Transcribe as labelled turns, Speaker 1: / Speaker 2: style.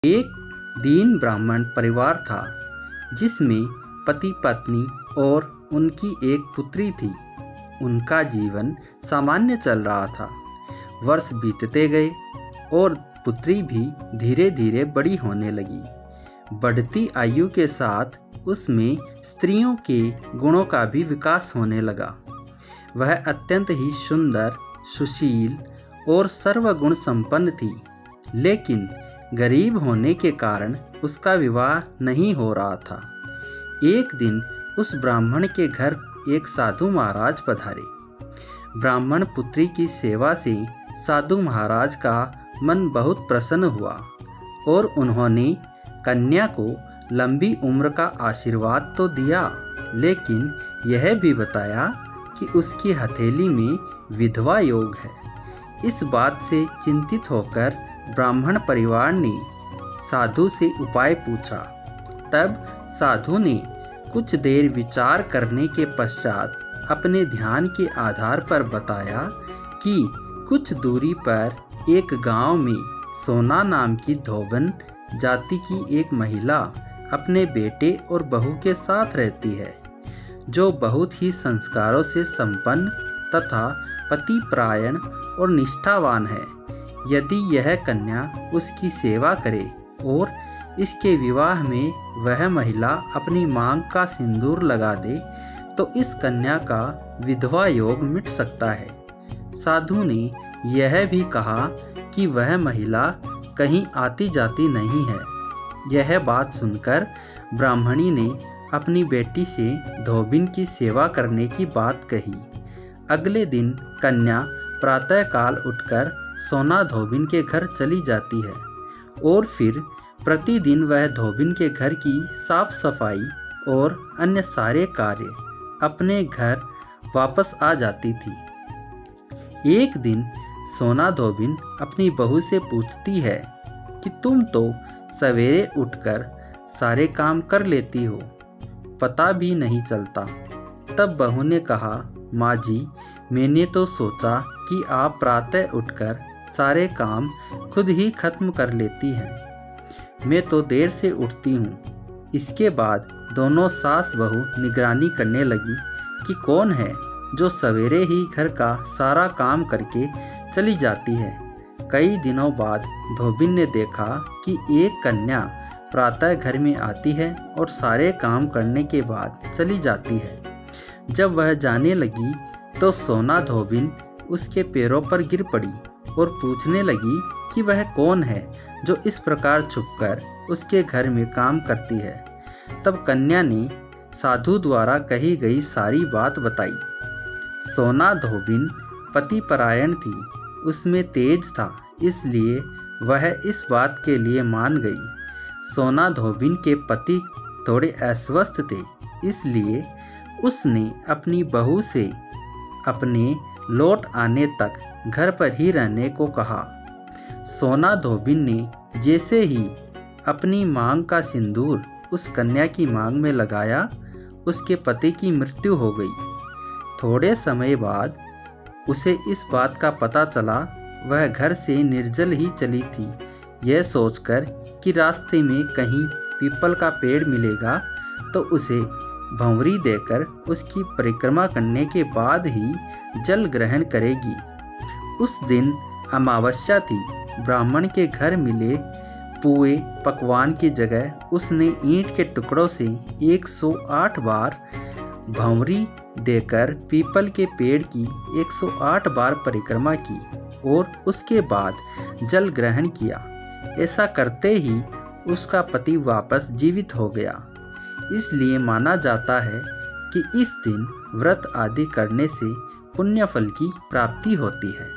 Speaker 1: एक दीन ब्राह्मण परिवार था जिसमें पति पत्नी और उनकी एक पुत्री थी। उनका जीवन सामान्य चल रहा था। वर्ष बीतते गए और पुत्री भी धीरे धीरे बड़ी होने लगी। बढ़ती आयु के साथ उसमें स्त्रियों के गुणों का भी विकास होने लगा। वह अत्यंत ही सुंदर, सुशील और सर्वगुण संपन्न थी, लेकिन गरीब होने के कारण उसका विवाह नहीं हो रहा था। एक दिन उस ब्राह्मण के घर एक साधु महाराज पधारे। ब्राह्मण पुत्री की सेवा से साधु महाराज का मन बहुत प्रसन्न हुआ और उन्होंने कन्या को लंबी उम्र का आशीर्वाद तो दिया, लेकिन यह भी बताया कि उसकी हथेली में विधवा योग है। इस बात से चिंतित होकर ब्राह्मण परिवार ने साधु से उपाय पूछा। तब साधु ने कुछ देर विचार करने के पश्चात अपने ध्यान के आधार पर बताया कि कुछ दूरी पर एक गांव में सोना नाम की धोबन जाति की एक महिला अपने बेटे और बहू के साथ रहती है, जो बहुत ही संस्कारों से संपन्न तथा पतिपरायण और निष्ठावान है। यदि यह कन्या उसकी सेवा करे और इसके विवाह में वह महिला अपनी मांग का सिंदूर लगा दे तो इस कन्या का विधवा योग मिट सकता है। साधु ने यह भी कहा कि वह महिला कहीं आती जाती नहीं है। यह बात सुनकर ब्राह्मणी ने अपनी बेटी से धोबिन की सेवा करने की बात कही। अगले दिन कन्या प्रातःकाल उठकर सोना धोबिन के घर चली जाती है और फिर प्रतिदिन वह धोबिन के घर की साफ सफाई और अन्य सारे कार्य अपने घर वापस आ जाती थी। एक दिन सोना धोबिन अपनी बहू से पूछती है कि तुम तो सवेरे उठकर सारे काम कर लेती हो, पता भी नहीं चलता। तब बहू ने कहा, माँ जी, मैंने तो सोचा कि आप प्रातः उठकर सारे काम खुद ही खत्म कर लेती हैं। मैं तो देर से उठती हूँ। इसके बाद दोनों सास बहू निगरानी करने लगी कि कौन है जो सवेरे ही घर का सारा काम करके चली जाती है। कई दिनों बाद धोबिन ने देखा कि एक कन्या प्रातः घर में आती है और सारे काम करने के बाद चली जाती है। जब वह जाने लगी तो सोना धोबिन उसके पैरों पर गिर पड़ी और पूछने लगी कि वह कौन है जो इस प्रकार छुपकर उसके घर में काम करती है। तब कन्या ने साधु द्वारा कही गई सारी बात बताई। सोना धोबिन पतिपरायण थी, उसमें तेज था, इसलिए वह इस बात के लिए मान गई। सोना धोबिन के पति थोड़े अस्वस्थ थे, इसलिए उसने अपनी बहू से अपने लौट आने तक घर पर ही रहने को कहा। सोना धोबिन ने जैसे ही अपनी मांग का सिंदूर उस कन्या की मांग में लगाया, उसके पति की मृत्यु हो गई। थोड़े समय बाद उसे इस बात का पता चला। वह घर से निर्जल ही चली थी, यह सोचकर कि रास्ते में कहीं पीपल का पेड़ मिलेगा तो उसे भंवरी देकर उसकी परिक्रमा करने के बाद ही जल ग्रहण करेगी। उस दिन अमावस्या थी। ब्राह्मण के घर मिले पुए पकवान की जगह उसने ईंट के टुकड़ों से 108 बार भंवरी देकर पीपल के पेड़ की 108 बार परिक्रमा की और उसके बाद जल ग्रहण किया। ऐसा करते ही उसका पति वापस जीवित हो गया। इसलिए माना जाता है कि इस दिन व्रत आदि करने से पुण्य फल की प्राप्ति होती है।